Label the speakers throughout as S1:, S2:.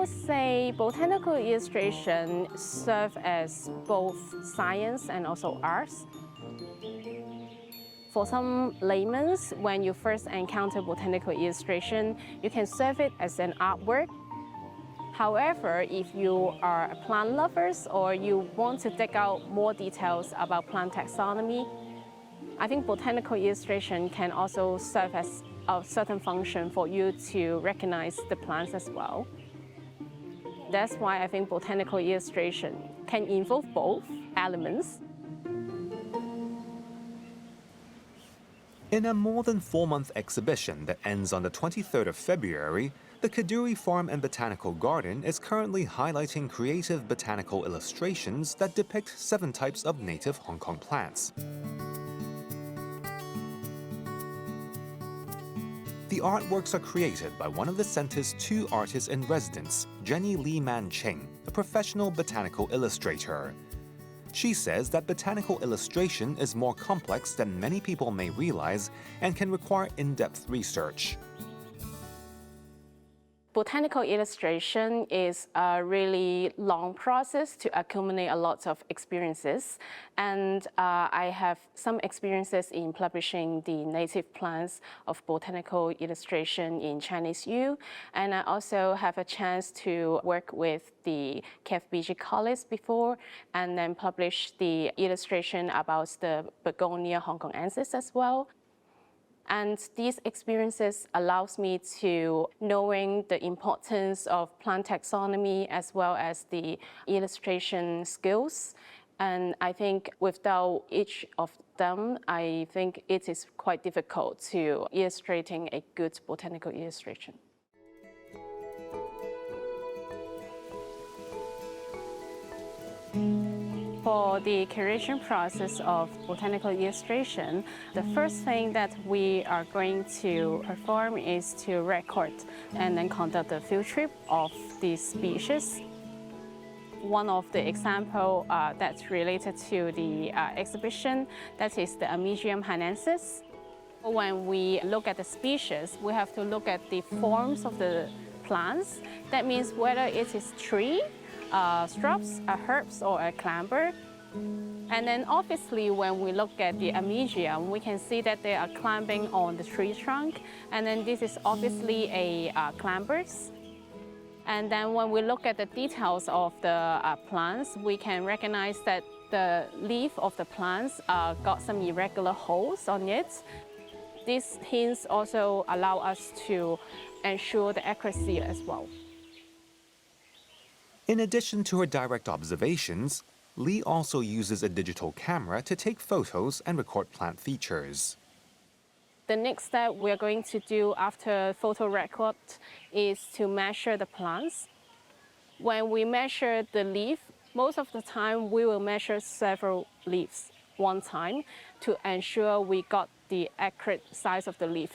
S1: would say botanical illustration serves as both science and also arts. For some laymen, when you first encounter botanical illustration, you can serve it as an artwork. However, if you are a plant lover or you want to dig out more details about plant taxonomy, I think botanical illustration can also serve as a certain function for you to recognize the plants as well. That's why I think botanical illustration can involve both elements.
S2: In a more than 4-month exhibition that ends on the 23rd of February, the Kadoorie Farm and Botanical Garden is currently highlighting creative botanical illustrations that depict 7 types of native Hong Kong plants. The artworks are created by one of the center's 2 artists-in-residence, Jenny Lee Man Ching, a professional botanical illustrator. She says that botanical illustration is more complex than many people may realize and can require in-depth research.
S1: Botanical illustration is a really long process to accumulate a lot of experiences. And I have some experiences in publishing the native plants of botanical illustration in Chinese U. And I also have a chance to work with the KFBG College before and then publish the illustration about the begonia hongkongensis as well. And these experiences allows me to knowing the importance of plant taxonomy as well as the illustration skills. And I think without each of them, I think it is quite difficult to illustrating a good botanical illustration. For the curation process of botanical illustration, the first thing that we are going to perform is to record and then conduct a field trip of these species. One of the examples that's related to the exhibition, that is the Amigium hainensis. When we look at the species, we have to look at the forms of the plants. That means whether it is tree, shrubs, herbs, or a climber. And then obviously when we look at the Amigium, we can see that they are climbing on the tree trunk. And then this is obviously a climbers. And then when we look at the details of the plants, we can recognize that the leaf of the plants got some irregular holes on it. These hints also allow us to ensure the accuracy as well.
S2: In addition to her direct observations, Lee also uses a digital camera to take photos and record plant features.
S1: The next step we're going to do after photo record is to measure the plants. When we measure the leaf, most of the time we will measure several leaves one time to ensure we got the accurate size of the leaf.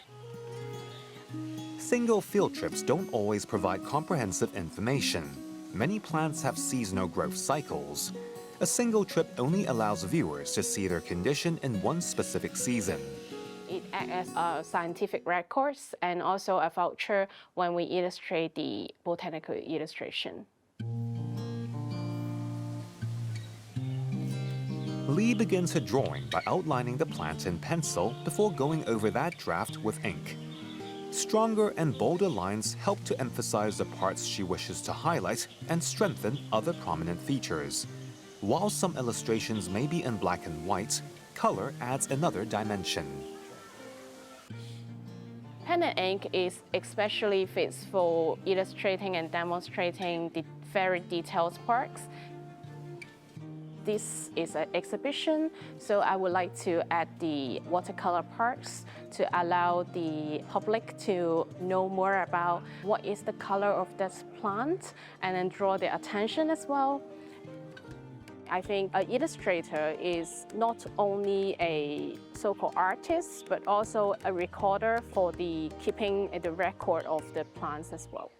S2: Single field trips don't always provide comprehensive information. Many plants have seasonal growth cycles. A single trip only allows viewers to see their condition in one specific season.
S1: It acts as a scientific records and also a voucher when we illustrate the botanical illustration.
S2: Lee begins her drawing by outlining the plant in pencil before going over that draft with ink. Stronger and bolder lines help to emphasize the parts she wishes to highlight and strengthen other prominent features. While some illustrations may be in black and white, color adds another dimension.
S1: Pen and ink is especially fits for illustrating and demonstrating the very detailed parts. This is an exhibition, so I would like to add the watercolor parts to allow the public to know more about what is the color of this plant and then draw their attention as well. I think an illustrator is not only a so-called artist, but also a recorder for the keeping the record of the plants as well.